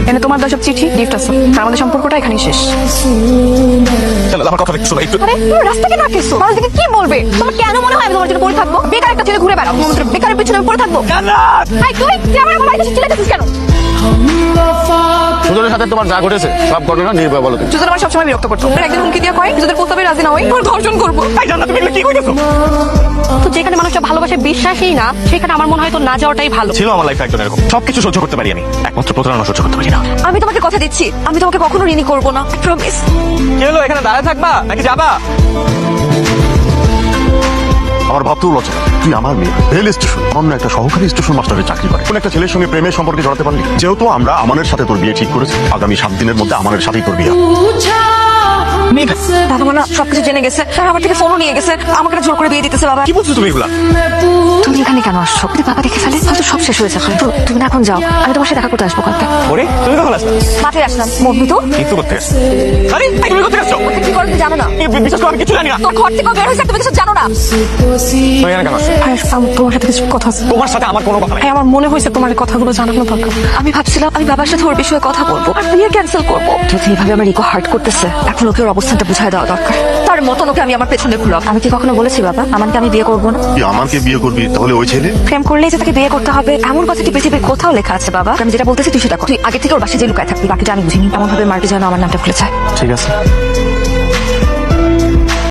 এনে তোমার দেওয়া সব চিঠি গিফট আছে, আর আমাদের সম্পর্কটা এখানেই শেষ। আমার কথা একটু শোনো একটু। আরে তুমি রাস্তা কেন আটকেছো? মানুষ দেখে কি বলবে? তোমার কেন মনে হয় আমি তোমার জন্য পড়ে থাকবো? বেকার একটা ছেলে ঘুরে বেড়াও, তোমার বেকারের পিছনে আমি পড়ে থাকবো? এই তুই আমার বাড়িতে চিল্লাতেছিস কেন? সুজনের সাথে তোমার যা ঘটেছে সব ঘটনা নির্ভয় বলো তুমি। সুজন আমার সবসময় বিরক্ত করতো, একদিন হুমকি দিয়ে কয় সুজনের প্রস্তাবে রাজি না হই তোর ধর্ষণ করবো। তুমি কি কইতেছো? তো যেখানে মানুষটা ভালোবাসে বিশ্বাসই না, সেখানে আমার মনে হয় তো না যাওয়াটাই ভালো। ছিল আমার লাইফে একজন এরকম, সবকিছু সহ্য করতে পারি আমি, একমাত্র প্রতারণা সহ্য করতে পারি না। আমি তোমাকে কথা দিচ্ছি, আমি তোমাকে কখনো ঋণী করবো না, প্রমিস। কি হলো, এখানে দাঁড়ায় থাকবা নাকি যাবা? আমার ভাবতেও লজ্জা লাগে। তুই আমার মেয়ে, রেল স্টেশন অন্য একটা সহকারী স্টেশন মাস্টারের চাকরি করে কোন একটা ছেলের সঙ্গে প্রেমের সম্পর্কে জড়াতে পারলি। যেহেতু আমরা আমানের সাথে তোর বিয়ে ঠিক করেছি, আগামী 7 দিনের মধ্যে আমানের সাথেই তোর বিয়ে। বাবা মা না সবকিছু জেনে গেছে, তারা আমার থেকে ফোনও নিয়ে গেছে, আমাকে জোর করে বিয়ে দিতেছে। বাবা কি বলছো তুমি এগুলা? তুমি এখানে কেন আসছো? যদি বাবা দেখে ফেলে হয়তো সব শেষ হয়েছে। তো তুমি না এখন যাও, আমি তোমার সাথে দেখা করতে আসবো কালকে। ওরে তুমি কখন আসলে? মাঠে আসলাম। মম্মি তো কিছু করতে আসছো? আরে তুমি করতে আসছো? কি করে তুমি জানো না? বিশ্বাস করো আমি কিছু জানি না। তোর ঘর থেকে বের হয়েছে তুমি কিছু জানো না। তুমি এখানে কেন আসছো? তোমার সাথে কিছু কথা আছে। তোমার সাথে আমার কোনো কথা নাই। আমার মনে হয়েছে তোমার এই কথাগুলো জানানো দরকার। আমি ভাবছিলাম আমি বাবার সাথে ওর বিষয়ে কথা বলবো আর বিয়ে ক্যান্সেল করবো। যদি এইভাবে আমার ইগো হার্ট করতেছে, এখন ওকে ওর অবস্থানটা বুঝাই দেওয়া দরকার। তার মতন ওকে আমি আমার পেছনে ঘুরাব। আমি কি কখনো বলেছি বাবা আমাকে আমি বিয়ে করবো না? তুই আমাকে বিয়ে করবি, তাহলে ওই ছেলে? প্রেম করলেই যে তাকে বিয়ে করতে হবে এমন কথাটি পৃথিবীর কোথাও লেখা আছে বাবা? আমি যেটা বলতেছি তুই সেটা কর। তুই আগে থেকে ওর বাসায় যে লুকায় থাকবি, বাকিটা আমি বুঝিনি। এমন ভাবে মার্কে যেন আমার নামটা ভুলে যায়। ঠিক আছে।